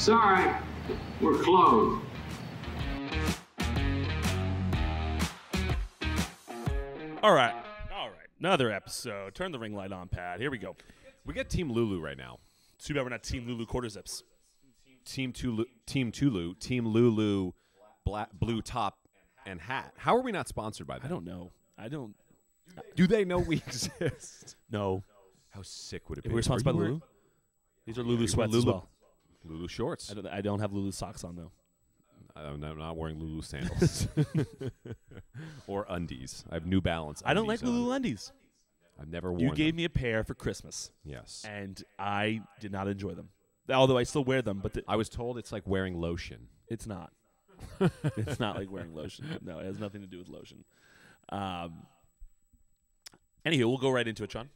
Sorry, we're closed. All right. Another episode. Turn the ring light on, Pat. Here we go. We got Team Lulu right now. Too bad we're not Team Lulu quarter zips. Team Lulu, black, blue top and hat. How are we not sponsored by that? I don't know. Do they know we exist? No. How sick would it If be? we're sponsored by Lulu? These are Lulu sweats as well. Lulu shorts. I don't have Lulu socks on, though. I'm not wearing Lulu sandals. Or undies. I have New Balance I don't like undies on. Lulu undies. I've never worn You them. gave me a pair for Christmas. Yes. And I did not enjoy them. Although I still wear them, but I was told it's like wearing lotion. it's not. It's not like wearing lotion. No, it has nothing to do with lotion. Anywho, we'll go right into it, Sean.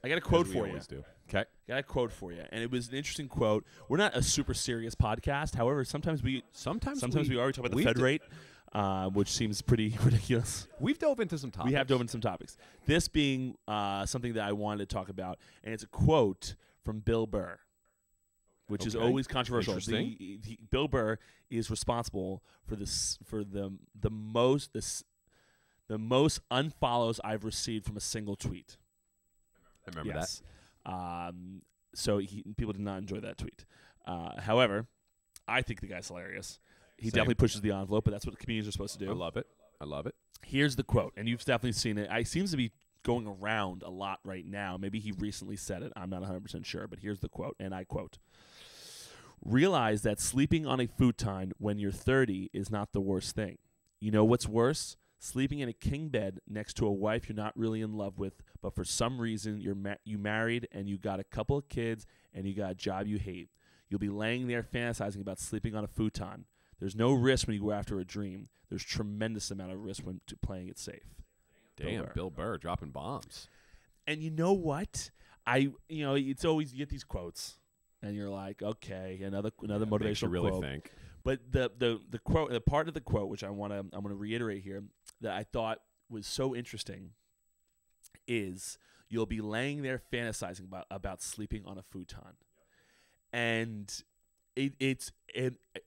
I got a quote As we for you. always do. Okay. Got a quote for you, and it was an interesting quote. We're not a super serious podcast. However, sometimes we are. We talk about the Fed rate, which seems pretty ridiculous. We've dove into some topics. We have dove into some topics. This being something that I wanted to talk about, and it's a quote from Bill Burr, which is always controversial. Interesting. Bill Burr is responsible for the most unfollows I've received from a single tweet. I remember that. So people did not enjoy that tweet. However, I think the guy's hilarious. He definitely pushes the envelope, but that's what comedians are supposed to do. I love it. Here's the quote, and you've definitely seen it. It seems to be going around a lot right now. Maybe he recently said it. I'm not 100% sure, but here's the quote, and I quote, "Realize that sleeping on a futon when you're 30 is not the worst thing. You know what's worse? Sleeping in a king bed next to a wife you're not really in love with, but for some reason you married and you got a couple of kids and you got a job you hate. You'll be laying there fantasizing about sleeping on a futon. There's no risk when you go after a dream. There's tremendous amount of risk when playing it safe." Damn, Bill Burr dropping bombs. And you know what? It's always you get these quotes, and you're like, okay, another motivational really quote. think. But the quote, the part of the quote, which I'm gonna reiterate here, that I thought was so interesting, is you'll be laying there fantasizing about sleeping on a futon, and it's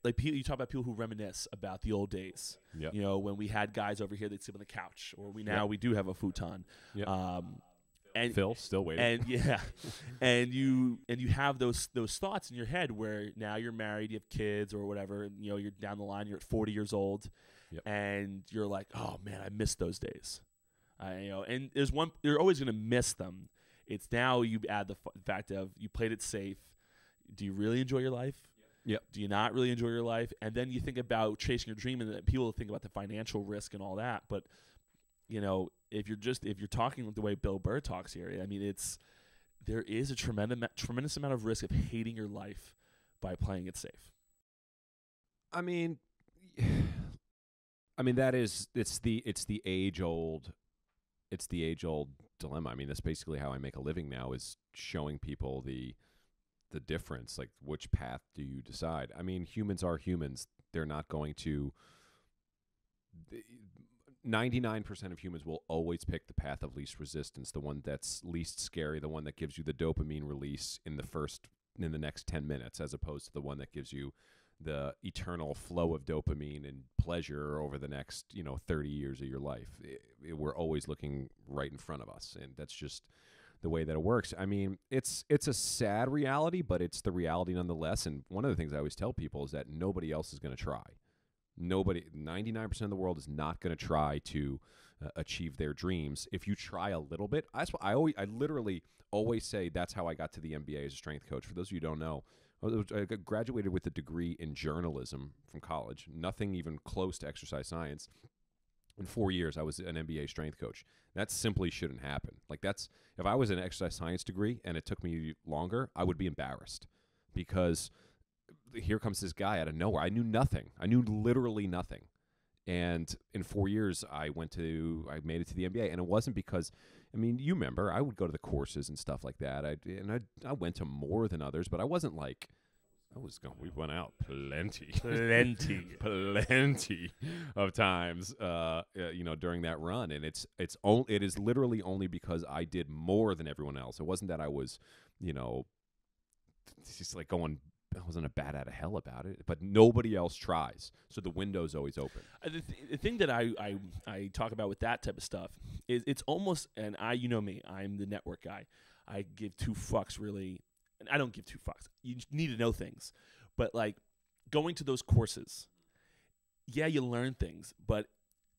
like you talk about people who reminisce about the old days. Yep. You know, when we had guys over here that sleep on the couch, or we do have a futon. Yep. And Phil still waiting. And you have those thoughts in your head where now you're married, you have kids or whatever, and, you're down the line, you're at 40 years old, and you're like, oh man, I miss those days. And you're always going to miss them. It's now you add the fact of you played it safe. Do you really enjoy your life? Yep. Do you not really enjoy your life? And then you think about chasing your dream, and people think about the financial risk and all that. But if you're talking the way Bill Burr talks here, I mean, there is a tremendous amount of risk of hating your life by playing it safe. I mean, it's the age old dilemma. I mean, that's basically how I make a living now, is showing people the difference, like which path do you decide. I mean, humans are humans. They're not going to 99% of humans will always pick the path of least resistance, the one that's least scary, the one that gives you the dopamine release in the next 10 minutes, as opposed to the one that gives you the eternal flow of dopamine and pleasure over the next 30 years of your life. We're always looking right in front of us, and that's just the way that it works. I mean, it's a sad reality, but it's the reality nonetheless. And one of the things I always tell people is that nobody else is going to try. 99% of the world is not going to try to achieve their dreams. If you try a little bit, that's what I literally always say. That's how I got to the NBA as a strength coach. For those of you who don't know, I graduated with a degree in journalism from college, nothing even close to exercise science. In 4 years, I was an NBA strength coach. That simply shouldn't happen. If I was an exercise science degree and it took me longer, I would be embarrassed, because here comes this guy out of nowhere. I knew nothing. I knew literally nothing. And in 4 years, I made it to the NBA. And it wasn't because, I mean, you remember, I would go to the courses and stuff like that. I went to more than others, but I wasn't like, we went out plenty of times, during that run. And it is literally only because I did more than everyone else. It wasn't that I was, just like going a bat out of hell about it, but nobody else tries. So the window's always open. The thing that I talk about with that type of stuff is it's almost, and you know me, I'm the network guy. I give two fucks really, and I don't give two fucks. You need to know things, but like going to those courses, yeah, you learn things, but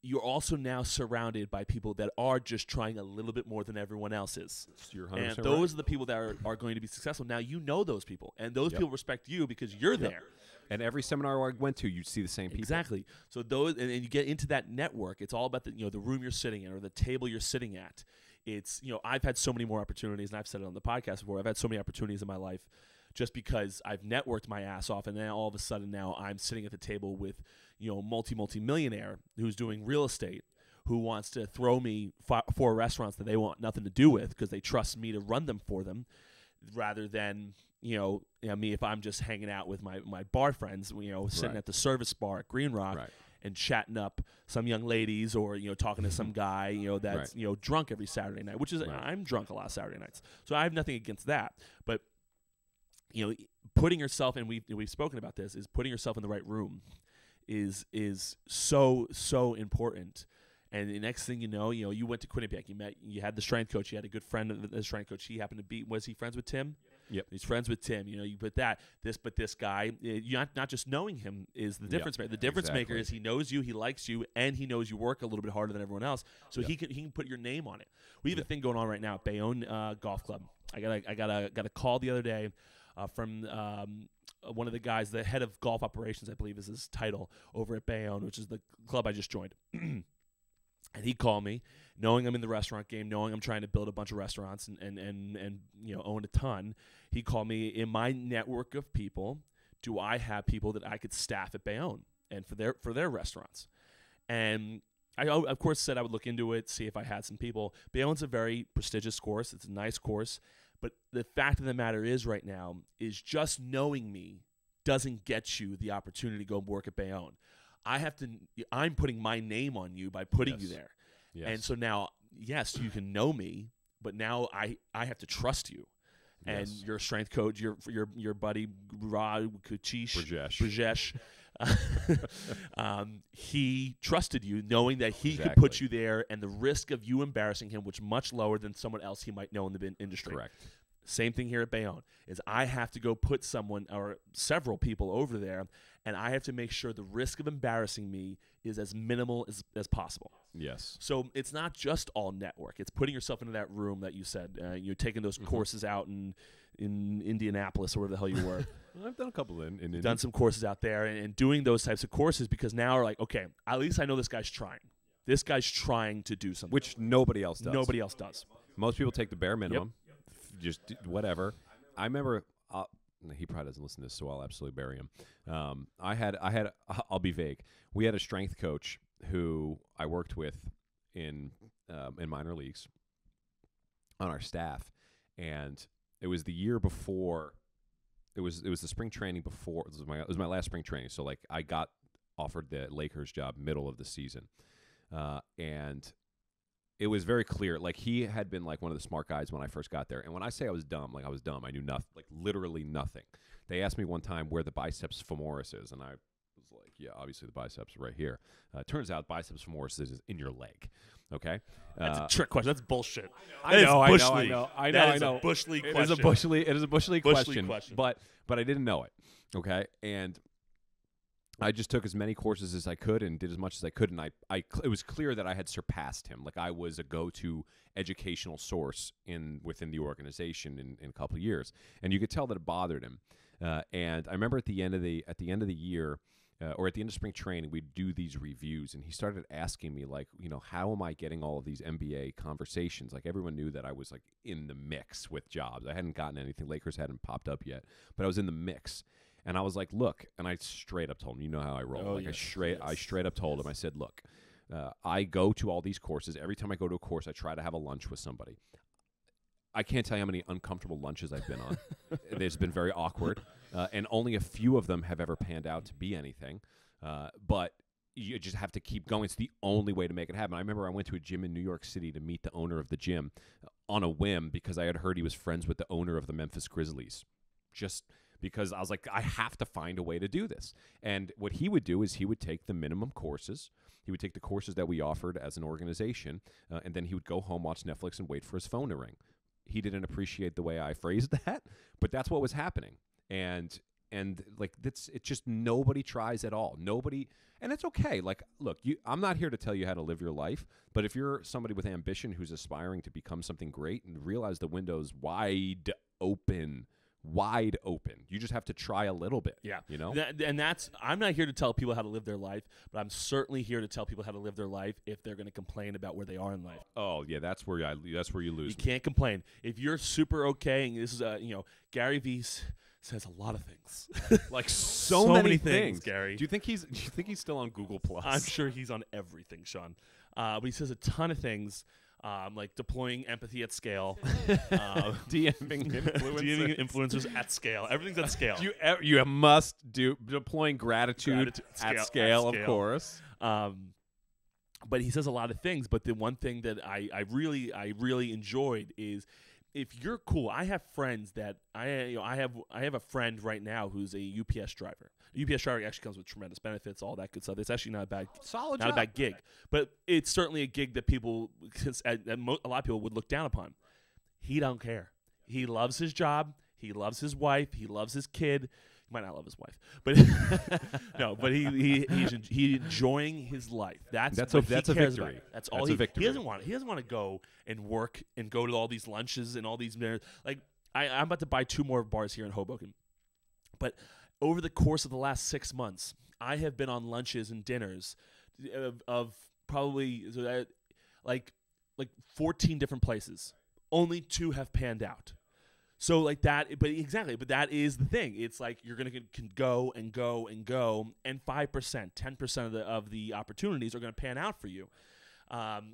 you're also now surrounded by people that are just trying a little bit more than everyone else is. You're 100% and those are the people that are going to be successful. Now you know those people, and those people respect you because you're there. And every seminar I went to, you'd see the same people. Exactly. So those, and you get into that network. It's all about the room you're sitting in or the table you're sitting at. It's I've had so many more opportunities, and I've said it on the podcast before. I've had so many opportunities in my life just because I've networked my ass off, and then all of a sudden now I'm sitting at the table with multi-millionaire who's doing real estate, who wants to throw me 4 restaurants that they want nothing to do with because they trust me to run them for them, rather than me if I'm just hanging out with my bar friends, sitting at the service bar at Green Rock. Right. And chatting up some young ladies, or talking to some guy that's drunk every Saturday night, which is I'm drunk a lot of Saturday nights, so I have nothing against that. But putting yourself, and we've spoken about this, is putting yourself in the right room is so important. And the next thing you went to Wnba, you had the strength coach, you had a good friend of the strength coach. He happened to be, was he friends with Tim? Yep. He's friends with Tim. You put this guy, not just knowing him is the difference maker. The difference maker is he knows you, he likes you, and he knows you work a little bit harder than everyone else. So he can put your name on it. We have a thing going on right now at Bayonne Golf Club. I got a call the other day from one of the guys, the head of golf operations, I believe is his title, over at Bayonne, which is the club I just joined. And he called me, knowing I'm in the restaurant game, knowing I'm trying to build a bunch of restaurants and own a ton. He called me, in my network of people, do I have people that I could staff at Bayonne and for their restaurants? And I, of course, said I would look into it, see if I had some people. Bayonne's a very prestigious course. It's a nice course. But the fact of the matter is right now is just knowing me doesn't get you the opportunity to go work at Bayonne. I'm putting my name on you by putting you there. Yes. And so now, yes, you can know me, but now I have to trust you. And your strength coach, your buddy Brajesh, he trusted you, knowing that he could put you there, and the risk of you embarrassing him was much lower than someone else he might know in the industry. Correct. Same thing here at Bayonne is I have to go put someone or several people over there, and I have to make sure the risk of embarrassing me is as minimal as possible. Yes. So it's not just all network. It's putting yourself into that room that you said. You're taking those courses out in Indianapolis or wherever the hell you were. I've done a couple in done some courses out there and doing those types of courses because now we're like, okay, at least I know this guy's trying. This guy's trying to do something. Which nobody else does. Nobody else does. Most people take the bare minimum. Just whatever. I remember he probably doesn't listen to this, so I'll absolutely bury him. I'll be vague. We had a strength coach who I worked with in minor leagues on our staff, and it was the year before. It was the spring training before. It was my last spring training. So like I got offered the Lakers job middle of the season, and it was very clear. Like he had been like one of the smart guys when I first got there. And when I say I was dumb, like I was dumb. I knew nothing, like literally nothing. They asked me one time where the biceps femoris is, and I was like, yeah, obviously the biceps right here. Turns out biceps femoris is in your leg. Okay, that's a trick question. That's bullshit. I know. That is a bush league question. It is a bush league question. But I didn't know it. Okay, and I just took as many courses as I could and did as much as I could, and it was clear that I had surpassed him. Like I was a go-to educational source within the organization in a couple of years, and you could tell that it bothered him. And I remember at the end of the year, or at the end of spring training, we'd do these reviews, and he started asking me like, how am I getting all of these NBA conversations? Like everyone knew that I was like in the mix with jobs. I hadn't gotten anything. Lakers hadn't popped up yet, but I was in the mix. And I was like, look, and I straight up told him, you know how I roll. I straight up told him, I said, look, I go to all these courses. Every time I go to a course, I try to have a lunch with somebody. I can't tell you how many uncomfortable lunches I've been on. It's been very awkward, and only a few of them have ever panned out to be anything. But you just have to keep going. It's the only way to make it happen. I remember I went to a gym in New York City to meet the owner of the gym on a whim because I had heard he was friends with the owner of the Memphis Grizzlies. Just because I was like, I have to find a way to do this. And what he would do is he would take the minimum courses. He would take the courses that we offered as an organization, and then he would go home, watch Netflix, and wait for his phone to ring. He didn't appreciate the way I phrased that, but that's what was happening. And like it's just nobody tries at all. Nobody, and it's okay. Like, look, I'm not here to tell you how to live your life, but if you're somebody with ambition who's aspiring to become something great, and realize the window's wide open. You just have to try a little bit. Yeah. You know? I'm not here to tell people how to live their life, but I'm certainly here to tell people how to live their life if they're going to complain about where they are in life. Oh, yeah, that's where you lose. You can't complain. If you're super okay, and this is Gary Vee says a lot of things. Like so many things, Gary. Do you think he's still on Google Plus? I'm sure he's on everything, Sean. But he says a ton of things. Like deploying empathy at scale, DMing influencers at scale. Everything's at scale. You must do deploying gratitude at scale, of course. But he says a lot of things. But the one thing that I really enjoyed is, if you're cool, I have friends that I have a friend right now who's a UPS driver. A UPS driver actually comes with tremendous benefits, all that good stuff. It's actually not a bad, solid not job. a bad gig, but it's certainly a gig that people, a lot of people would look down upon. He don't care. He loves his job. He loves his wife. He loves his kid. He might not love his wife, but no. But he's enjoying his life. That's a victory. About. That's all. A victory. He doesn't want. He doesn't want to go and work and go to all these lunches and all these. Like I'm about to buy 2 more bars here in Hoboken, but over the course of the last 6 months, I have been on lunches and dinners of probably like 14 different places. Only 2 have panned out. So like that, but that is the thing. It's like you're gonna can go and go and go, and 5%, 10% of the opportunities are gonna pan out for you.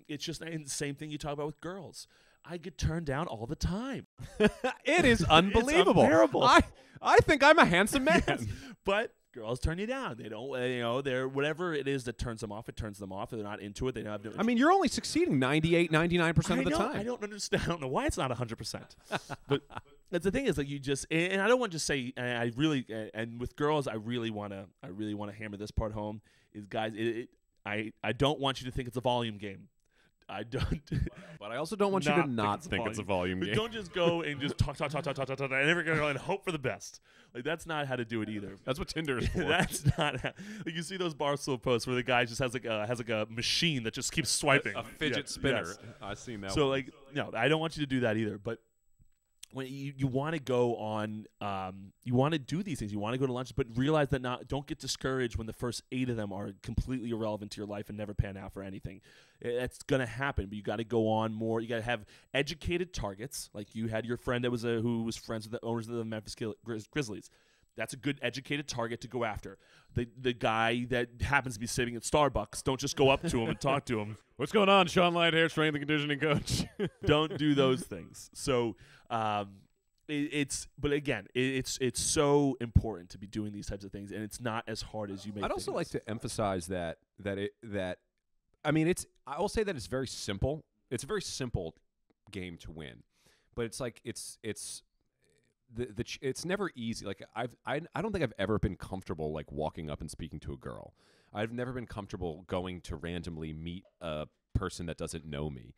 It's just the same thing you talk about with girls. I get turned down all the time. It is unbelievable. It's unbearable. I think I'm a handsome man. Yes. But girls turn you down. They don't, they're whatever it is that turns them off. It turns them off. If they're not into it, they don't have no. I mean, you're only succeeding 98, 99% of the time. I don't understand. I don't know why it's not 100%. But that's the thing is, like, you just, and I don't want to just say, and with girls, I really want to hammer this part home. Is guys, I don't want you to think it's a volume game. I don't. But I also don't want you to not think it's a volume game. Don't just go and just talk, and never go and hope for the best. Like, that's not how to do it either. That's what Tinder is for. That's not how. Like, you see those Barstool posts where the guy just has like a machine that just keeps swiping. A fidget spinner. Yes. I've seen that. So one. like, no, I don't want you to do that either. But when you want to go on, you want to do these things. You want to go to lunch, but realize that don't get discouraged when the first 8 of them are completely irrelevant to your life and never pan out for anything. That's gonna happen, but you got to go on more. You got to have educated targets, like you had your friend that was who was friends with the owners of the Memphis Grizzlies. That's a good educated target to go after. The guy that happens to be sitting at Starbucks, don't just go up to him and talk to him. What's going on, Sean Lighthead, strength and conditioning coach? Don't do those things. So it's so important to be doing these types of things, and it's not as hard as you may think. I'd also like to emphasize that I mean, I will say that it's very simple. It's a very simple game to win, but it's like it's never easy. Like I don't think I've ever been comfortable like walking up and speaking to a girl. I've never been comfortable going to randomly meet a person that doesn't know me.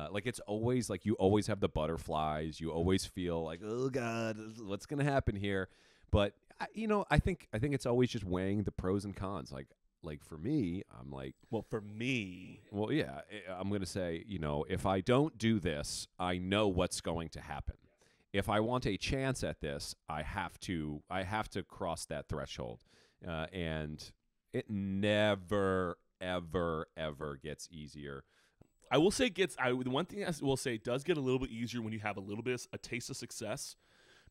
Like it's always like you always have the butterflies. You always feel like, oh God, what's gonna happen here? But I think it's always just weighing the pros and cons. Like for me, I'm like, well, yeah, I'm gonna say, if I don't do this, I know what's going to happen. If I want a chance at this, I have to cross that threshold, and it never, ever, ever gets easier. I will say the one thing I will say, it does get a little bit easier when you have a little bit of a taste of success,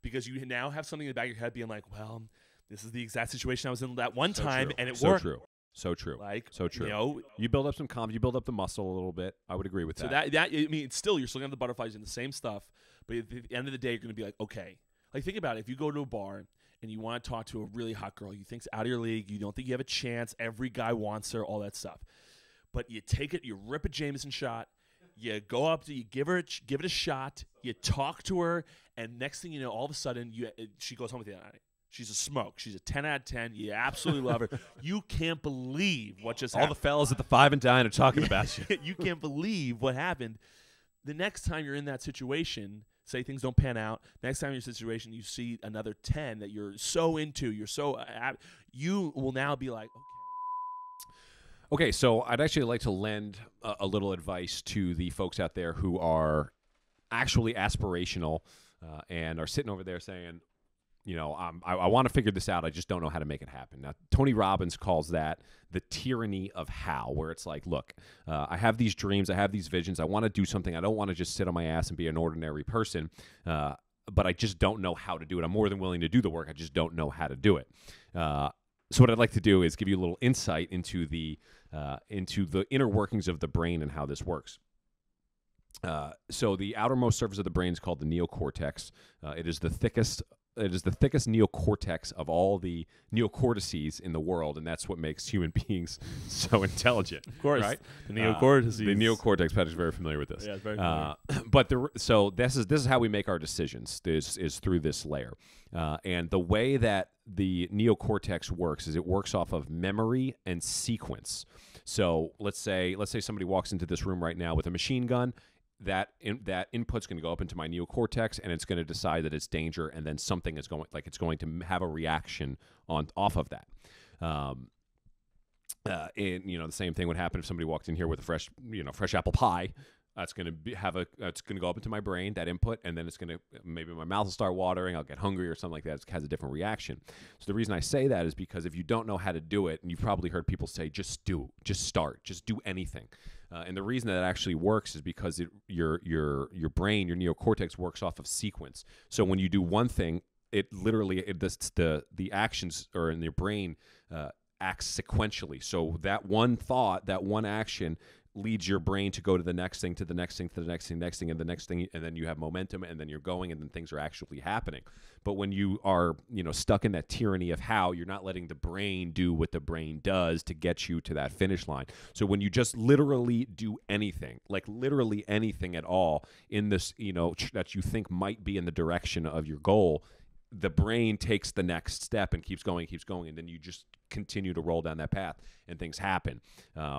because you now have something in the back of your head being like, well, this is the exact situation I was in that one time, and it worked. So true. Like, so true. You build up some confidence. You build up the muscle a little bit. I would agree with that. So that I mean, you're still gonna have the butterflies in the same stuff, but at the end of the day, you're gonna be like, okay. Like, think about it. If you go to a bar and you want to talk to a really hot girl, you think's out of your league, you don't think you have a chance, every guy wants her, all that stuff. But you take it, you rip a Jameson shot, you go up to, you give it a shot, you talk to her, and next thing you know, all of a sudden, she goes home with you that night. She's a smoke. She's a 10 out of 10. You absolutely love her. You can't believe what just All happened. the fellas at the 5 and Dine are talking about you. You can't believe what happened. The next time you're in that situation, say things don't pan out, next time you're in a situation, you see another 10 that you're so into, you will now be like, okay. Okay, so I'd actually like to lend a little advice to the folks out there who are actually aspirational and are sitting over there saying, I want to figure this out. I just don't know how to make it happen. Now, Tony Robbins calls that the tyranny of how, where it's like, look, I have these dreams. I have these visions. I want to do something. I don't want to just sit on my ass and be an ordinary person, but I just don't know how to do it. I'm more than willing to do the work. I just don't know how to do it. So what I'd like to do is give you a little insight into the inner workings of the brain and how this works. So the outermost surface of the brain is called the neocortex. It is the thickest neocortex of all the neocortices in the world, and that's what makes human beings so intelligent. Of course, right? The neocortices. The neocortex. Patrick's very familiar with this. Yeah, very familiar. But so this is how we make our decisions. This is through this layer, and the way that the neocortex works is it works off of memory and sequence. So let's say somebody walks into this room right now with a machine gun. That input's going to go up into my neocortex, and it's going to decide that it's danger, and then something is going to have a reaction off of that. The same thing would happen if somebody walked in here with a fresh apple pie. It's going to go up into my brain, that input, and then maybe my mouth will start watering, I'll get hungry or something like that. It has a different reaction. So the reason I say that is because if you don't know how to do it, and you've probably heard people say, just start, just do anything. And the reason that actually works is because your brain, your neocortex works off of sequence. So when you do one thing, the actions are in your brain acts sequentially. So that one thought, that one action leads your brain to go to the next thing, to the next thing, to the next thing, and the next thing, and then you have momentum, and then you're going, and then things are actually happening. But when you are, stuck in that tyranny of how, you're not letting the brain do what the brain does to get you to that finish line. So when you just literally do anything, like literally anything at all in this, that you think might be in the direction of your goal, the brain takes the next step and keeps going, and then you just continue to roll down that path, and things happen.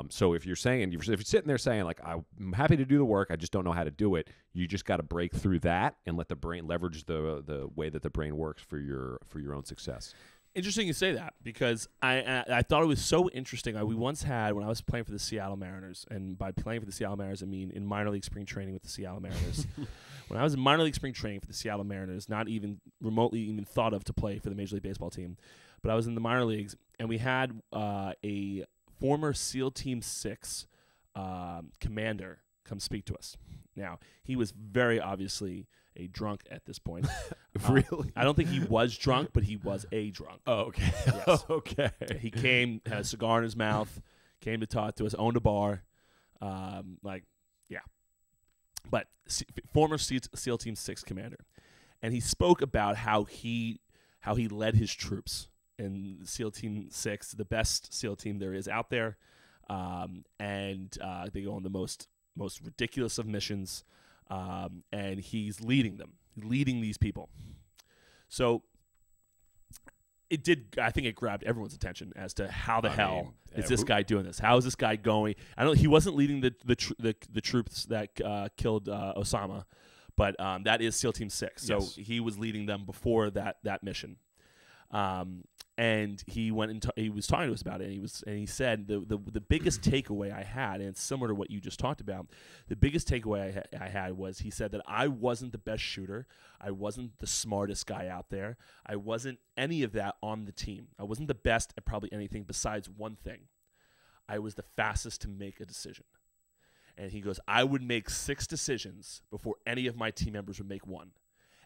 So if you're sitting there saying, like, I'm happy to do the work, I just don't know how to do it, you just got to break through that and let the brain leverage the way that the brain works for your own success. Interesting you say that, because I thought it was so interesting. We once had, when I was playing for the Seattle Mariners, and by playing for the Seattle Mariners, I mean in minor league spring training with the Seattle Mariners. When I was in minor league spring training for the Seattle Mariners, not even remotely even thought of to play for the Major League Baseball team, but I was in the minor leagues, and we had a former SEAL Team 6 commander come speak to us. Now, he was very obviously a drunk at this point. Really? I don't think he was drunk, but he was a drunk. Oh, okay. Yes. Okay. He came, had a cigar in his mouth, came to talk to us, owned a bar. But former SEAL Team 6 commander. And he spoke about how he led his troops in SEAL Team 6, the best SEAL team there is out there. And they go on the most ridiculous of missions. And he's leading these people. So I think it grabbed everyone's attention as to how the hell is this guy doing this? How is this guy going? He wasn't leading the troops that killed Osama, but that is SEAL Team 6. So yes. He was leading them before that mission. And he went and he was talking to us about it, and he said the biggest takeaway I had, and it's similar to what you just talked about. The biggest takeaway I had was, he said that I wasn't the best shooter, I wasn't the smartest guy out there, I wasn't any of that on the team. I wasn't the best at probably anything besides one thing. I was the fastest to make a decision. And he goes, I would make 6 decisions before any of my team members would make one,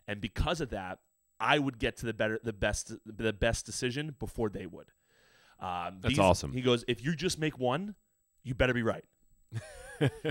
and because of that, I would get to the best decision before they would. That's awesome. He goes, if you just make one, you better be right.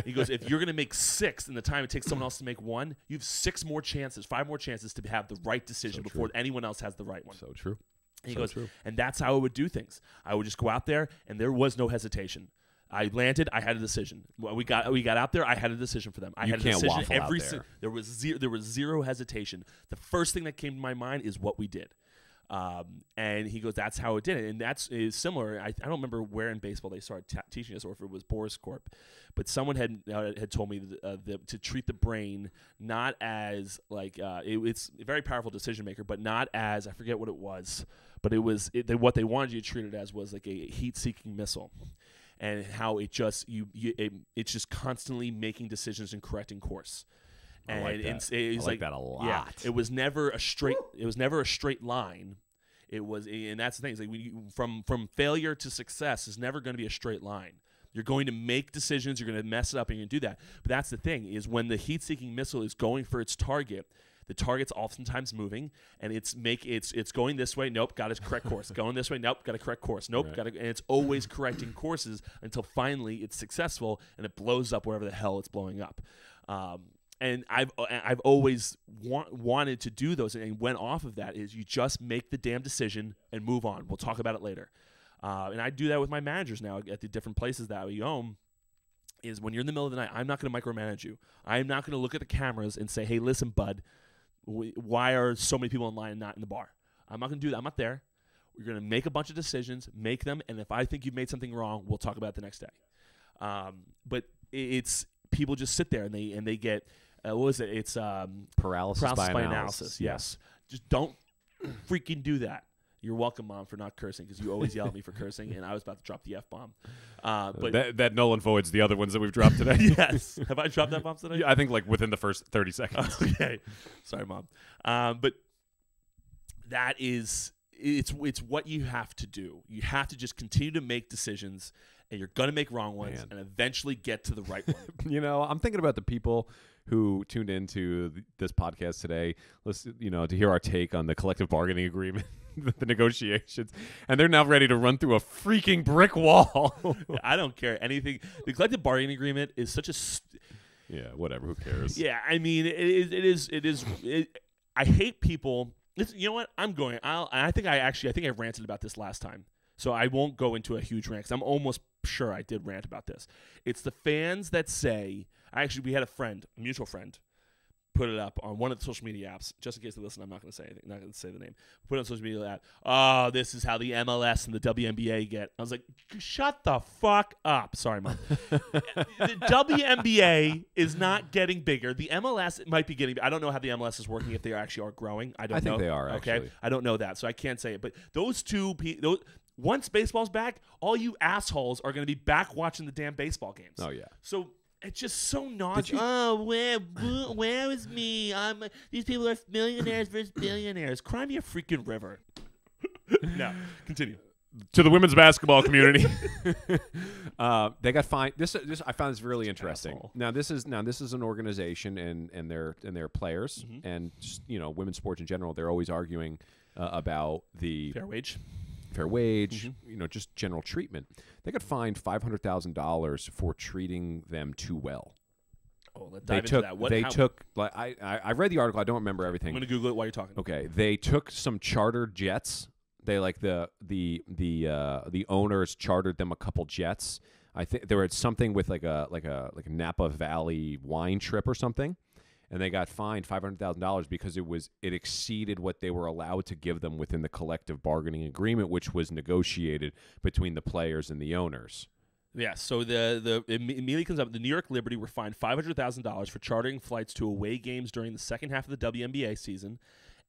He goes, if you're going to make 6 in the time it takes someone else to make one, you have 5 more chances to have the right decision before anyone else has the right one. So true. He goes, and that's how I would do things. I would just go out there, and there was no hesitation. I landed. I had a decision. We got out there. I had a decision for them. I had a decision waffle out there. There was zero hesitation. The first thing that came to my mind is what we did. And he goes, that's how it did it. And that's is similar. I don't remember where in baseball they started teaching us, or if it was Boris Corp, but someone had told me to treat the brain not as like it's a very powerful decision maker, but not as, I forget what it was, but what they wanted you to treat it as was like a heat-seeking missile. And how it just it's just constantly making decisions and correcting course. And I like that. It's I like that a lot. Yeah, it was never a straight. It was never a straight line. It was, and that's the thing. It's like from failure to success is never going to be a straight line. You're going to make decisions. You're going to mess it up, and you're going to do that. But that's the thing: is when the heat-seeking missile is going for its target. The target's oftentimes moving, and it's going this way. Nope, got to correct course. Going this way. Nope, got to correct course. Nope, right. got to. And it's always correcting courses until finally it's successful and it blows up wherever the hell it's blowing up. And I've always wanted to do those, and went off of that. Is you just make the damn decision and move on. We'll talk about it later. And I do that with my managers now at the different places that we own. Is when you're in the middle of the night, I'm not going to micromanage you. I'm not going to look at the cameras and say, "Hey, listen, bud. Why are so many people in line and not in the bar?" I'm not going to do that. I'm not there. We're going to make a bunch of decisions, make them, and if I think you've made something wrong, we'll talk about it the next day. But it's people just sit there and they get what was it? It's paralysis by analysis. Yes, just don't freaking do that. You're welcome, Mom, for not cursing, because you always yell at me for cursing, and I was about to drop the F-bomb. But that null and voids the other ones that we've dropped today. Yes. Have I dropped F-bombs today? Yeah, I think like within the first 30 seconds. Okay. Sorry, Mom. But that is it's what you have to do. You have to just continue to make decisions, and you're going to make wrong ones, and eventually get to the right one. I'm thinking about the people who tuned into this podcast today, to hear our take on the collective bargaining agreement, the negotiations, and they're now ready to run through a freaking brick wall. I don't care anything. The collective bargaining agreement is such a yeah, whatever. Who cares? Yeah, I mean, it is. I hate people. You know what? I think I ranted about this last time, so I won't go into a huge rant, 'cause I'm almost sure I did rant about this. It's the fans that say. Actually, we had a mutual friend, put it up on one of the social media apps. Just in case they listen, I'm not going to say anything. Not going to say the name. Put it on social media app. Oh, this is how the MLS and the WNBA get. I was like, shut the fuck up. Sorry, Mom. The WNBA is not getting bigger. The MLS might be getting. I don't know how the MLS is working. If they actually are growing, I don't know. I think they are. Okay, actually. I don't know that, so I can't say it. But those two, once baseball's back, all you assholes are going to be back watching the damn baseball games. Oh yeah. So. It's just so nauseous. Oh, where is me? These people are millionaires versus billionaires. Cry me a freaking river. No, continue. To the women's basketball community, they got fined. This I found this really interesting. Asshole. Now this is an organization and their players, and just, women's sports in general. They're always arguing about the fair wage, just general treatment. They got fined $500,000 for treating them too well. Oh, let's dive into that. I read the article. I don't remember everything. I'm going to Google it while you're talking. Okay, they took some chartered jets. They the owners chartered them a couple jets. I think there was something with like a Napa Valley wine trip or something. And they got fined $500,000 because it exceeded what they were allowed to give them within the collective bargaining agreement, which was negotiated between the players and the owners. Yeah, so it immediately comes up. The New York Liberty were fined $500,000 for chartering flights to away games during the second half of the WNBA season,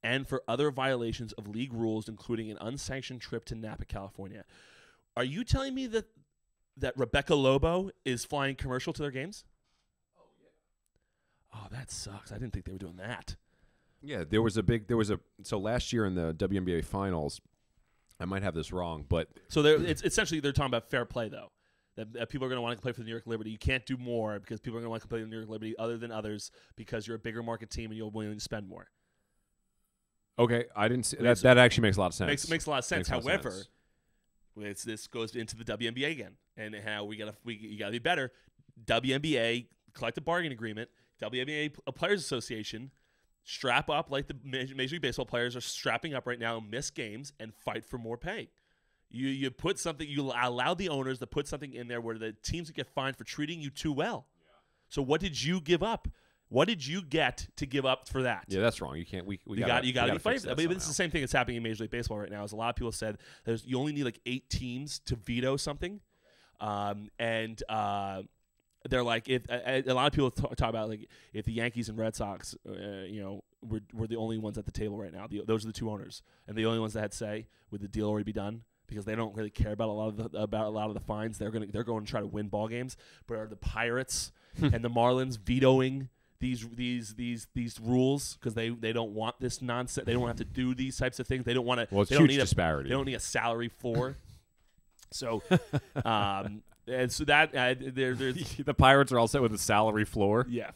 and for other violations of league rules, including an unsanctioned trip to Napa, California. Are you telling me that Rebecca Lobo is flying commercial to their games? Oh, that sucks. I didn't think they were doing that. Yeah, so last year in the WNBA finals, I might have this wrong, but so it's essentially they're talking about fair play though. That people are going to want to play for the New York Liberty. You can't do more because people are going to want to play for the New York Liberty other than others because you're a bigger market team and you're willing to spend more. Okay, I didn't see that. That actually makes a lot of sense. Makes a lot of sense. However, this goes into the WNBA again, and how you gotta be better. WNBA collective bargaining agreement. WNBA Players Association, strap up like the Major League Baseball players are strapping up right now, miss games, and fight for more pay. You put something, you allow the owners to put something in there where the teams get fined for treating you too well. Yeah. So what did you give up? What did you get to give up for that? Yeah, that's wrong. You can't. You got to be fighting. I mean, it's the same thing that's happening in Major League Baseball right now. Is a lot of people said you only need like 8 teams to veto something, and they're like, if a lot of people talk about like if the Yankees and Red Sox, were the only ones at the table right now. Those are the 2 owners, and the only ones that had say, would the deal already be done? Because they don't really care about a lot of the fines. They're going to try to win ball games. But are the Pirates and the Marlins vetoing these rules because they don't want this nonsense? They don't have to do these types of things. They don't want to. Well, it's they don't huge need disparity. They don't need a salary floor. So, and so that there's the Pirates are all set with a salary floor. Yeah.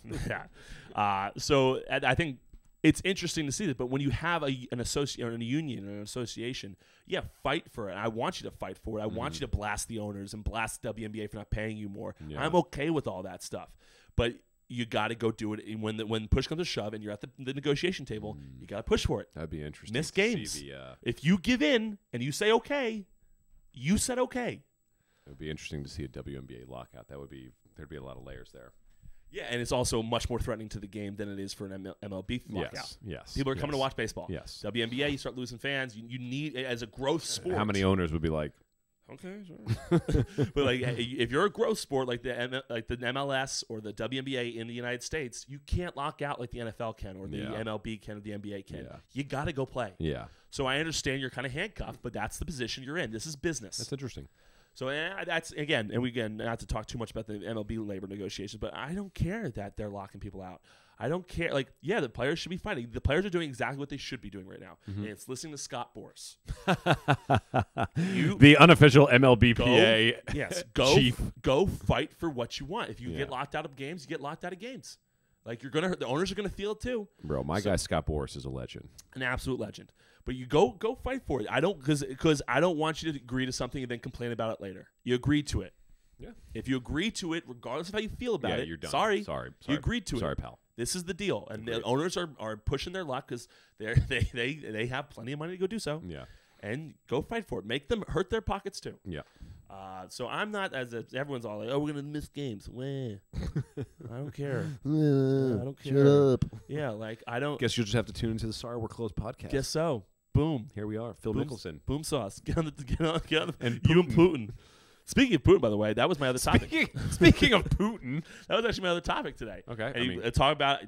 So I think it's interesting to see that. But when you have a union or an association, yeah, fight for it. I want you to fight for it. I want you to blast the owners and blast the WNBA for not paying you more. Yeah. I'm okay with all that stuff, but you got to go do it when push comes to shove and you're at the negotiation table. You got to push for it. That'd be interesting. Miss games. If you give in and you say okay, you said okay. It would be interesting to see a WNBA lockout. There'd be a lot of layers there. Yeah, and it's also much more threatening to the game than it is for an MLB lockout. Yes. People are coming to watch baseball. Yes. WNBA, you start losing fans. You need, as a growth sport. How many owners would be like, okay, sure. But like, if you're a growth sport like the MLS or the WNBA in the United States, you can't lock out like the NFL can or the MLB can or the NBA can. Yeah. You got to go play. Yeah. So I understand you're kind of handcuffed, but that's the position you're in. This is business. That's interesting. So that's again, not to talk too much about the MLB labor negotiations, but I don't care that they're locking people out. I don't care. Like, yeah, the players should be fighting. The players are doing exactly what they should be doing right now. And it's listening to Scott Boras. The unofficial MLBPA chief. Go fight for what you want. If you get locked out of games, you get locked out of games. Like the owners are gonna feel it too. Bro, my guy Scott Boras is a legend, an absolute legend. But you go fight for it. I don't because I don't want you to agree to something and then complain about it later. You agreed to it. Yeah. If you agree to it, regardless of how you feel about it, you're done. Sorry. You agreed to it. Sorry, pal. This is the deal, and the owners are pushing their luck because they have plenty of money to go do so. Yeah. And go fight for it. Make them hurt their pockets too. Yeah. So I'm not everyone's all like, oh, we're gonna miss games. Wah. I don't care. I don't care. Shut up. Yeah, like I don't. Guess you'll just have to tune into the Sorry We're Closed podcast. Guess so. Boom. Here we are. Phil Mickelson. Boom sauce. Get on. And you and Putin. Speaking of Putin, by the way, that was my other topic. Speaking of Putin, that was actually my other topic today. Okay. And talk about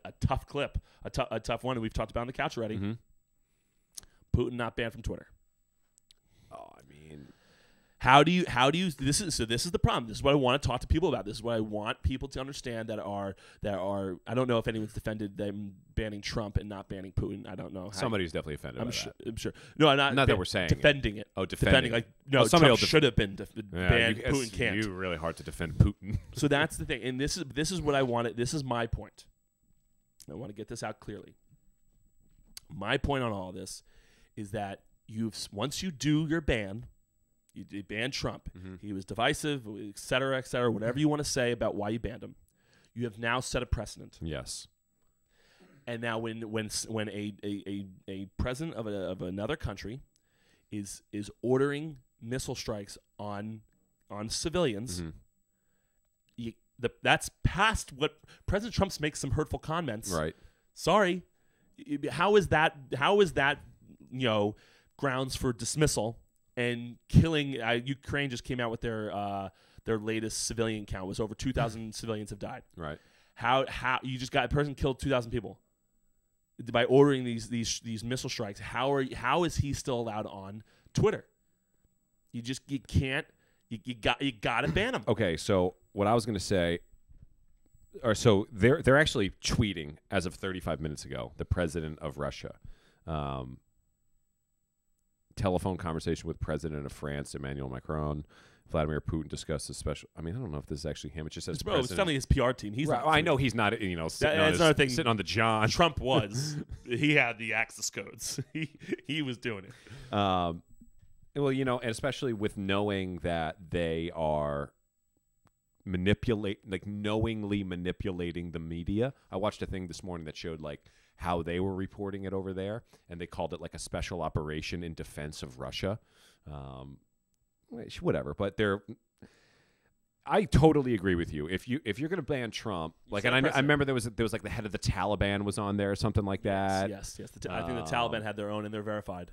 a tough clip, a tough one, and we've talked about on the couch already. Mm-hmm. Putin not banned from Twitter. Oh, I mean, how do you this is the problem. This is what I want to talk to people about. This is what I want people to understand that are I don't know if anyone's defended them banning Trump and not banning Putin. I don't know. Somebody's definitely offended by that. I'm sure. No, I'm not that we're saying defending it. Oh, defending like no, Trump should have been banned. Putin can't. You really hard to defend Putin. So that's the thing, and this is what I wanted. This is my point. I want to get this out clearly. My point on all this is that once you do your ban. You banned Trump. Mm-hmm. He was divisive, et cetera, whatever you want to say about why you banned him. You have now set a precedent. Yes. And now when a president of another country is ordering missile strikes on civilians, that's past what President Trump's makes some hurtful comments. Right. Sorry. How is that grounds for dismissal? And killing Ukraine just came out with their latest civilian count was over 2,000 civilians have died. Right. How you just got a person killed 2,000 people by ordering these missile strikes? How is he still allowed on Twitter? You can't. You got to ban him. Okay, so what I was going to say, so they're actually tweeting as of 35 minutes ago. The president of Russia. Telephone conversation with President of France, Emmanuel Macron. Vladimir Putin discussed a special. I mean, I don't know if this is actually him. It just says it's definitely his PR team. He's right. I know he's not. Sitting on the John. Trump was. He had the access codes. He was doing it. Well, and especially with knowing that they are knowingly manipulating the media. I watched a thing this morning that showed how they were reporting it over there, and they called it a special operation in defense of Russia. Whatever, but I totally agree with you. If you're going to ban Trump, like, and I remember there was like the head of the Taliban was on there or something like that. Yes. I think the Taliban had their own and they're verified.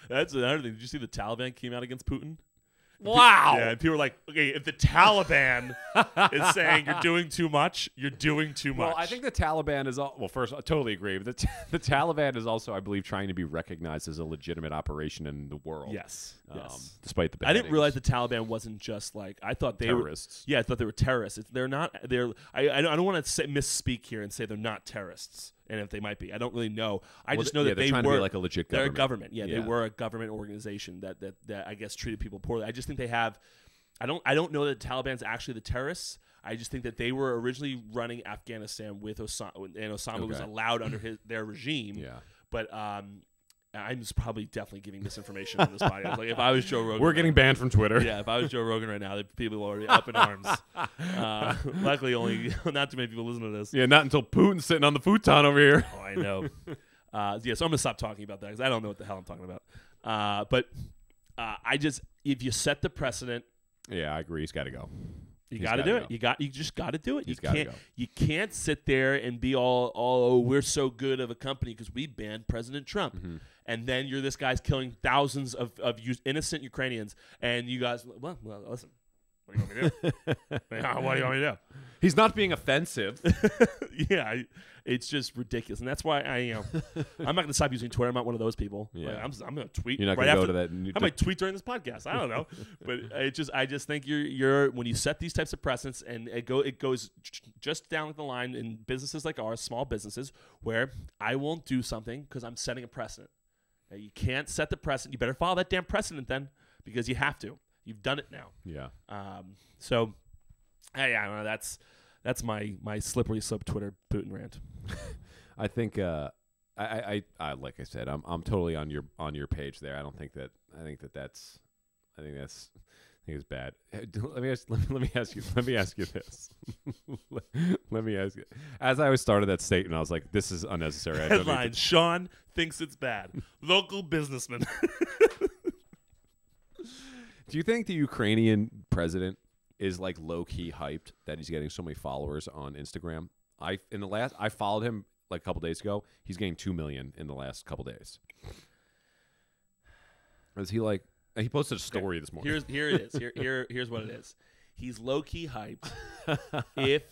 That's another thing. Did you see the Taliban came out against Putin? Wow. Yeah, and people were like, okay, if the Taliban is saying you're doing too much, you're doing too much. Well, I think the Taliban is first, I totally agree. But the Taliban is also, I believe, trying to be recognized as a legitimate operation in the world. Yes. Despite the I didn't realize the Taliban wasn't just like, I thought they terrorists. Yeah, I thought they were terrorists. They're not. I don't want to misspeak here and say they're not terrorists. And if they might be, I don't really know. I just know that they're trying were to be like a legit government. They're a government. Yeah, they were a government organization that I guess treated people poorly. I just think they have. I don't know that the Taliban's actually the terrorists. I just think that they were originally running Afghanistan with Osama, and Osama was allowed under their regime. Yeah, but I'm just probably definitely giving misinformation on this podcast. Like if I was Joe Rogan, we're getting banned from Twitter. Yeah, if I was Joe Rogan right now, people are already up in arms. Luckily, only not too many people listen to this. Yeah, not until Putin's sitting on the futon over here. Oh, I know. Yeah, so I'm gonna stop talking about that because I don't know what the hell I'm talking about. But I just, if you set the precedent, yeah, I agree. He's got to go. You got to do it. You just got to do it. You can't sit there and be all oh, we're so good of a company because we banned President Trump. Mm-hmm. And then you're this guy's killing thousands of innocent Ukrainians, and you guys, well, listen, what do you want me to do? What do you want me to do? He's not being offensive. Yeah, it's just ridiculous, and that's why I'm not going to stop using Twitter. I'm not one of those people. Yeah. Like, I'm going to tweet. You're not right going to after, go to that. I might tweet during this podcast. I don't know, but I just think you're when you set these types of precedents, and it goes just down the line in businesses like ours, small businesses, where I won't do something because I'm setting a precedent. Now, you can't set the precedent. You better follow that damn precedent then, because you have to. You've done it now. Yeah. So, hey, I don't know. That's my slippery slope Twitter Putin rant. I think I like I said, I'm totally on your page there. I think it's bad. Let me ask you this. Let me ask you. As I started that statement, I was like, "This is unnecessary." Headline: Sean thinks it's bad. Local businessman. Do you think the Ukrainian president is like low key hyped that he's getting so many followers on Instagram? I followed him like a couple days ago. He's getting 2 million in the last couple days. Is he like? He posted a story this morning. Here it is. Here's what it is. He's low key hyped if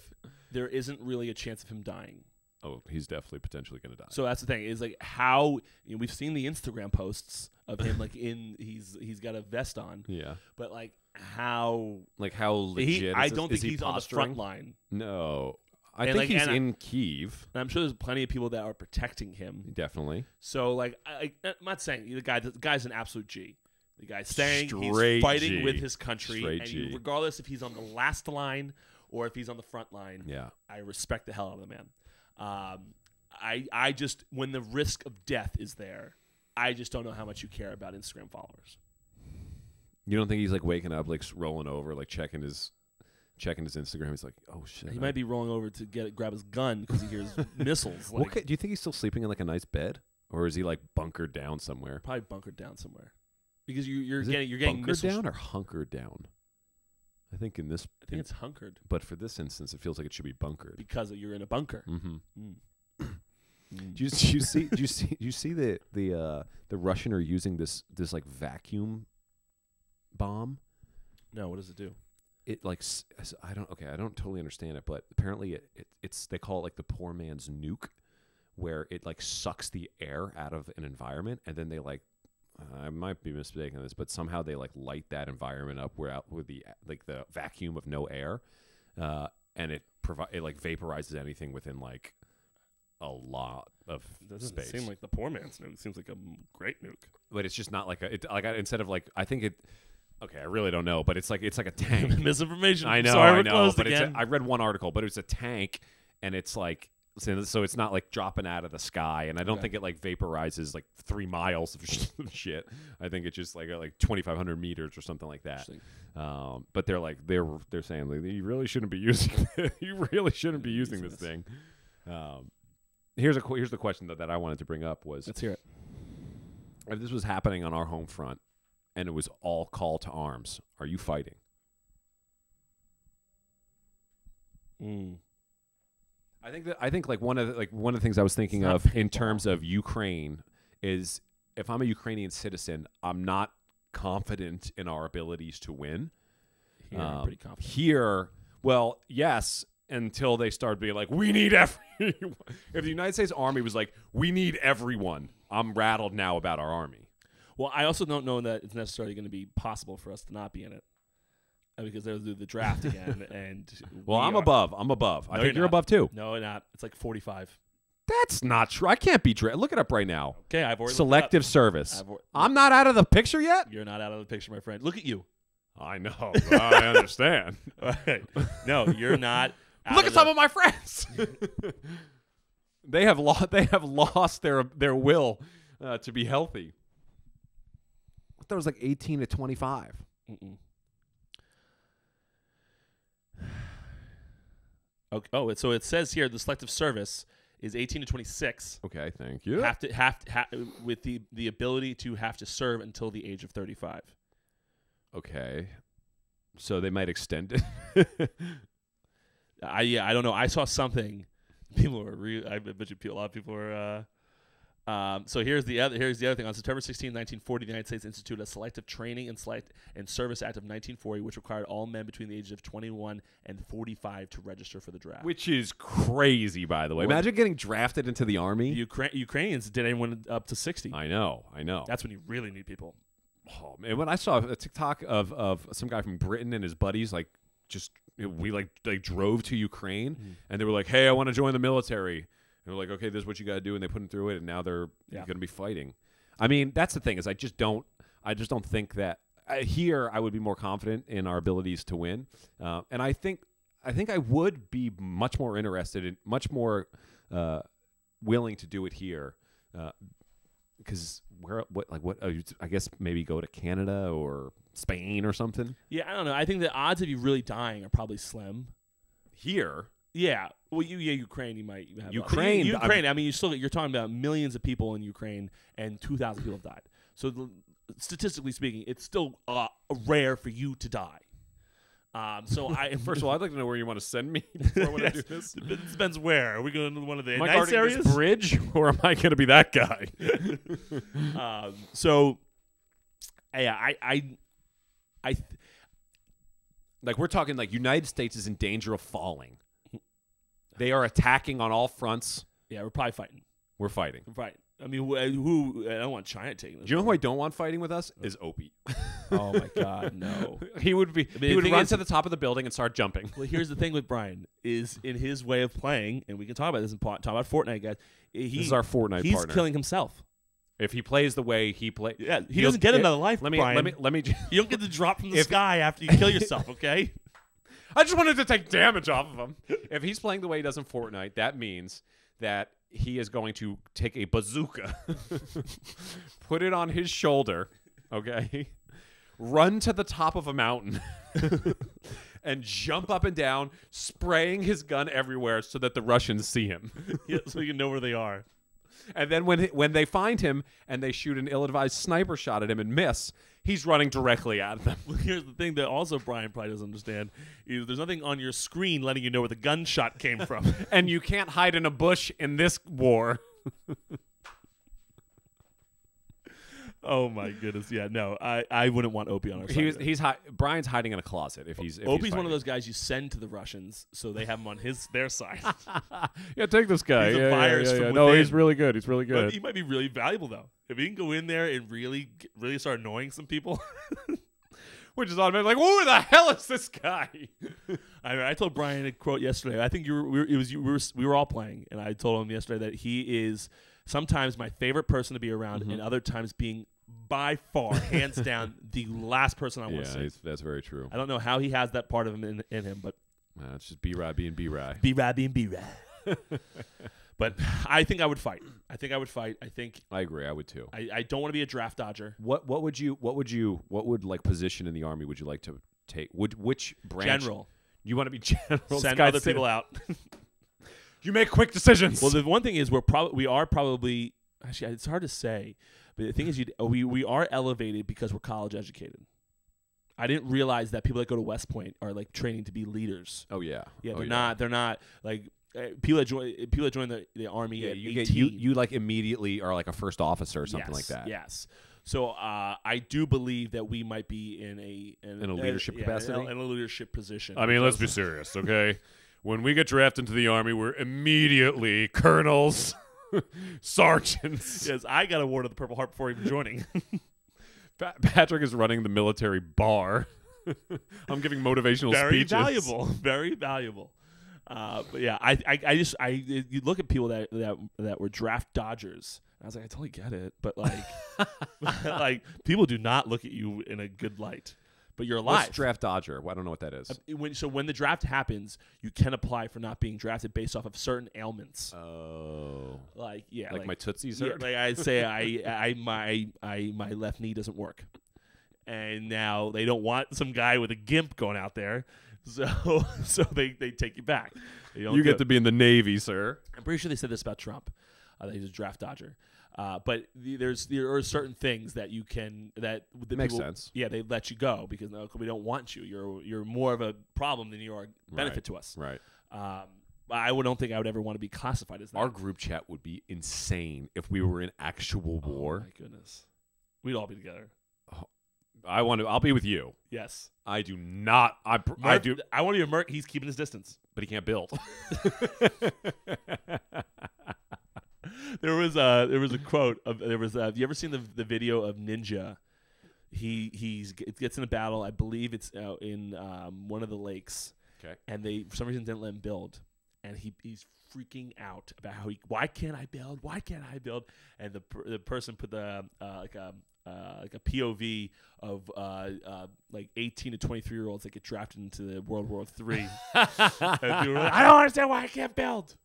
there isn't really a chance of him dying. Oh, he's definitely potentially going to die. So that's the thing is like how we've seen the Instagram posts of him like he's got a vest on. Yeah. But like how legit? I don't think he's on the front line. No. I think he's in Kyiv. And I'm sure there's plenty of people that are protecting him. Definitely. So like I'm not saying the guy's an absolute G. The guy's saying Straight he's fighting G. with his country, Straight and G. regardless if he's on the last line or if he's on the front line, yeah, I respect the hell out of the man. I just when the risk of death is there, I just don't know how much you care about Instagram followers. You don't think he's like waking up, like rolling over, like checking his Instagram? He's like, oh shit. He might be rolling over to grab his gun because he hears missiles. Like, do you think he's still sleeping in like a nice bed, or is he like bunkered down somewhere? Probably bunkered down somewhere. Because you're getting bunkered missiles. down or hunkered down. I think it's hunkered. But for this instance, it feels like it should be bunkered because you're in a bunker. Mm-hmm. Do you see the Russian are using this like vacuum bomb? No, what does it do? It like I don't totally understand it, but apparently it's they call it like the poor man's nuke, where it like sucks the air out of an environment, and then they like. I might be mistaken on this, but somehow they like light that environment up with the vacuum of no air, and it like vaporizes anything within like a lot of doesn't space. Seem like the poor man's nuke. It seems like a great nuke. But it's just not like instead of like I think it. Okay, I really don't know, but it's like a tank. Misinformation. I know, Sorry, I know. But again. I read one article, but it's a tank, and it's like. So it's not like dropping out of the sky, and I don't think it like vaporizes like 3 miles of shit. I think it's just like 2,500 meters or something like that. But they're saying like, you really shouldn't be using this thing. Here's the question that I wanted to bring up was, let's hear it. If this was happening on our home front, and it was all call to arms, are you fighting? I think like one of the things I was thinking of in terms of Ukraine is, if I'm a Ukrainian citizen, I'm not confident in our abilities to win. Here, I'm pretty confident. Here, well, yes, until they start being like, we need everyone. If the United States Army was like, we need everyone, I'm rattled now about our army. Well, I also don't know that it's necessarily going to be possible for us to not be in it. Because they'll do the draft again. And well, I'm above. No, I think you're above too. No, not. It's like 45. That's not true. I can't be look it up right now. Okay, I've already selective service. I'm not out of the picture yet? You're not out of the picture, my friend. Look at you. I know. I understand. Right. No, you're not. Look at some of my friends. They have lost their will to be healthy. I thought it was like 18 to 25. Okay. Oh, so it says here the selective service is 18 to 26. Okay, thank you. With the ability to have to serve until the age of 35. Okay, so they might extend it. I don't know. I saw something. People were I bet you a lot of people were. So here's the other thing. On September 16, 1940, the United States instituted a Selective Training and Service Act of 1940, which required all men between the ages of 21 and 45 to register for the draft. Which is crazy, by the way. Imagine getting drafted into the army. Ukrainians did anyone up to 60. I know. That's when you really need people. Oh man, when I saw a TikTok of some guy from Britain and his buddies, we drove to Ukraine, and they were like, "Hey, I want to join the military." And they're like, okay, this is what you got to do, and they put them through it, and now they're going to be fighting. I mean, that's the thing is I just don't think that here I would be more confident in our abilities to win, and I think I would be much more interested in, much more willing to do it here, because I guess maybe go to Canada or Spain or something. Yeah, I don't know. I think the odds of you really dying are probably slim. Here. Yeah, well, Ukraine, you might have Ukraine. Ukraine. I mean, you're talking about millions of people in Ukraine, and 2,000 people have died. So, statistically speaking, it's still rare for you to die. So, first of all, I'd like to know where you want to send me before I want to do this. It depends where. Are we going to one of the nice areas? Am I guarding this bridge, or am I going to be that guy? We're talking like United States is in danger of falling. They are attacking on all fronts. Yeah, we're probably fighting. We're fighting. I mean, who? I don't want China taking this. Do you know who I don't want fighting with us? Is Opie. Oh my God, no. He would run to the top of the building and start jumping. Well, here's the thing with Brian is in his way of playing, and we can talk about this and talk about Fortnite, guys. This is our Fortnite partner. He's killing himself. If he plays the way he plays, yeah, he doesn't get another life. Brian. Let me. You don't get to drop from the sky after you kill yourself. Okay. I just wanted to take damage off of him. If he's playing the way he does in Fortnite, that means that he is going to take a bazooka, put it on his shoulder, okay, run to the top of a mountain, and jump up and down, spraying his gun everywhere so that the Russians see him. Yeah, so you know where they are. And then when they find him and they shoot an ill-advised sniper shot at him and miss, he's running directly at them. Well, here's the thing that also Brian probably doesn't understand is there's nothing on your screen letting you know where the gunshot came from. And you can't hide in a bush in this war. Oh my goodness! Yeah, no, I wouldn't want Opie on our side. Brian's hiding in a closet if Opie's one of those guys you send to the Russians so they have him on their side. Yeah, take this guy. He's a virus from within. No, he's really good. He's really good. But he might be really valuable though. If he can go in there and really start annoying some people. Which is automatically like, who the hell is this guy? I told Brian a quote yesterday. I think we were all playing, and I told him yesterday that he is sometimes my favorite person to be around, and other times being by far, hands down, the last person I want to see. Yeah, that's very true. I don't know how he has that part of him in him, but it's just B-Rye being B-Rye. B-Rye being B-Rye. But I think I would fight. I think I agree. I would too. I don't want to be a draft dodger. What would position in the army would you like to take? Which branch? General. You want to be general? Send other people out. You make quick decisions. Well, the one thing is we are probably actually it's hard to say But the thing is, we are elevated because we're college educated. I didn't realize that people that go to West Point are like training to be leaders. Oh yeah. Yeah, oh, they're not like people that join the army at 18. You like immediately are like a first officer or something like that. Yes. So I do believe that we might be in a leadership capacity, in a leadership position. I mean, let's be serious, okay? When we get drafted into the Army, we're immediately colonels, sergeants. Yes, I got awarded the Purple Heart before even joining. Patrick is running the military bar. I'm giving motivational speeches. Very valuable. But yeah, you look at people that were draft dodgers. And I was like, I totally get it, but like, like people do not look at you in a good light. But you're alive. What's draft dodger? Well, I don't know what that is. When the draft happens, you can apply for not being drafted based off of certain ailments. Oh, like my tootsies yeah, hurt. like I'd say, my left knee doesn't work, and now they don't want some guy with a gimp going out there, so they take you back. You get to be in the Navy, sir. I'm pretty sure they said this about Trump. That he's a draft dodger. But there are certain things that you can that makes sense. Yeah, they let you go because we don't want you. You're more of a problem than you are benefit to us. Right. I don't think I would ever want to be classified as that. Our group chat would be insane if we were in actual war. Oh my goodness, we'd all be together. Oh, I'll be with you. Yes. I do not. I do. I want to be a Merc. He's keeping his distance, but he can't build. There was a quote of have you ever seen the video of Ninja? He gets in a battle. I believe it's in one of the lakes. Okay. And they for some reason didn't let him build, and he's freaking out about why can't I build? Why can't I build? And the person put the like a POV of like 18 to 23-year-olds that get drafted into the World War III. And people were like, I don't understand why I can't build.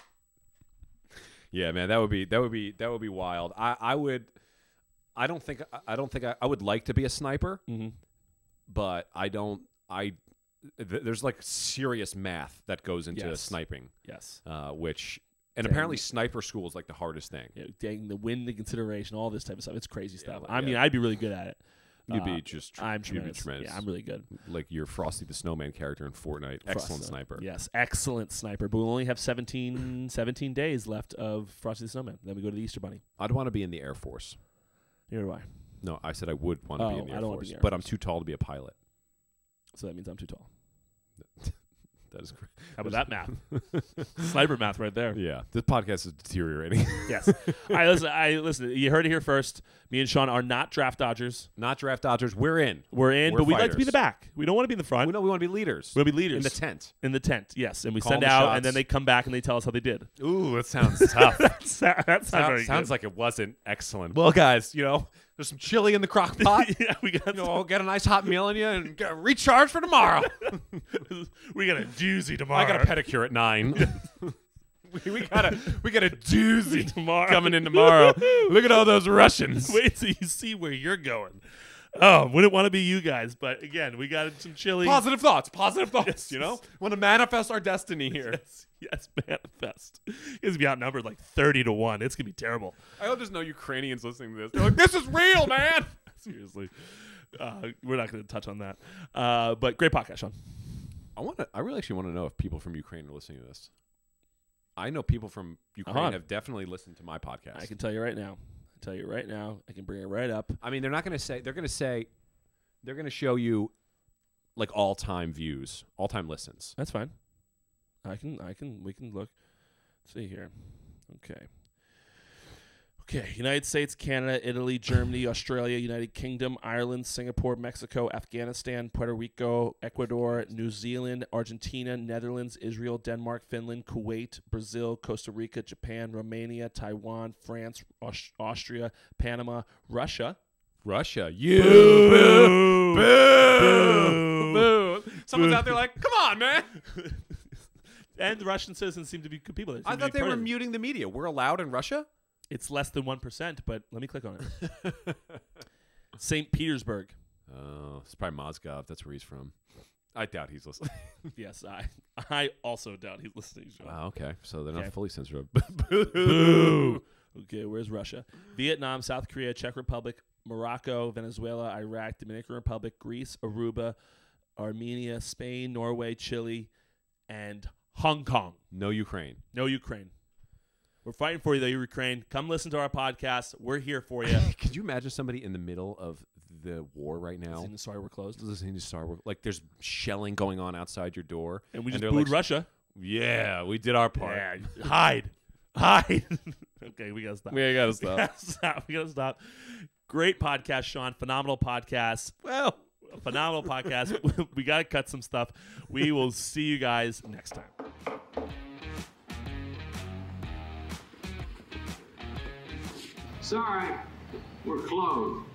Yeah, man, that would be wild. I would like to be a sniper, but there's like serious math that goes into sniping. Yes. Apparently sniper school is like the hardest thing. Yeah, taking the wind into consideration, all this type of stuff. It's crazy stuff. I mean, I'd be really good at it. You'd be tremendous. You'd be tremendous. Yeah, I'm really good. Like your Frosty the Snowman character in Fortnite. Excellent sniper. Yes, excellent sniper. But we only have 17 days left of Frosty the Snowman. Then we go to the Easter Bunny. I'd want to be in the Air Force. Neither do I. No, I said I would want to be in the Air Force, but I'm too tall to be a pilot. So that means I'm too tall. That is great. How about that math? Sniper math right there. Yeah. This podcast is deteriorating. Yes. Listen. You heard it here first. Me and Sean are not draft dodgers. Not draft dodgers. We're in, but fighters. we'd like to be in the back. We don't want to be in the front. We want to be leaders. We want to be leaders. In the tent, yes. And we call send the out, shots. and then they come back and they tell us how they did. Ooh, that sounds tough. that sounds good. Like it wasn't excellent. Well, guys, there's some chili in the crock pot. Yeah, we got get a nice hot meal in you and recharge for tomorrow. We got a doozy tomorrow. I got a pedicure at 9. we got a doozy tomorrow coming in tomorrow. Look at all those Russians. Wait till you see where you're going. Oh, wouldn't want to be you guys, but again, we got some chili. Positive thoughts. Yes. Want to manifest our destiny here. Yes, manifest. It's gonna be outnumbered like 30-1. It's gonna be terrible. I hope there's no Ukrainians listening to this. They're like, this is real, man. Seriously, we're not gonna touch on that. But great podcast, Sean. I really actually want to know if people from Ukraine are listening to this. I know people from Ukraine have definitely listened to my podcast. I can tell you right now. I can bring it right up. I mean, they're not going to say. They're going to show you like all-time views, all-time listens. That's fine. We can look. Let's see here. Okay. United States, Canada, Italy, Germany, Australia, United Kingdom, Ireland, Singapore, Mexico, Afghanistan, Puerto Rico, Ecuador, New Zealand, Argentina, Netherlands, Israel, Denmark, Finland, Kuwait, Brazil, Costa Rica, Japan, Romania, Taiwan, France, Austria, Panama, Russia. You. Boo. Boo. Boo. Someone's out there like, come on, man. And the Russian citizens seem to be good people. I thought they were muting the media. We're allowed in Russia? It's less than 1%, but let me click on it. St. Petersburg. Oh, it's probably Moscow. That's where he's from. I doubt he's listening. Yes, I also doubt he's listening. Okay, so they're not fully censored. Boo. Okay, where's Russia? Vietnam, South Korea, Czech Republic, Morocco, Venezuela, Iraq, Dominican Republic, Greece, Aruba, Armenia, Spain, Norway, Chile, and Hong Kong. No Ukraine. No Ukraine. We're fighting for you, though, Ukraine. Come listen to our podcast. We're here for you. Could you imagine somebody in the middle of the war right now? Listening to Sorry We're Closed. Listening to Sorry We're... Like, there's shelling going on outside your door. And we just they're booed like, Russia. Yeah, we did our part. Yeah, hide. Hide. Okay, we got to stop. We gotta stop. We got to stop. Great podcast, Sean. Phenomenal podcast. Well... Phenomenal podcast. We got to cut some stuff. We will see you guys next time. Sorry, we're closed.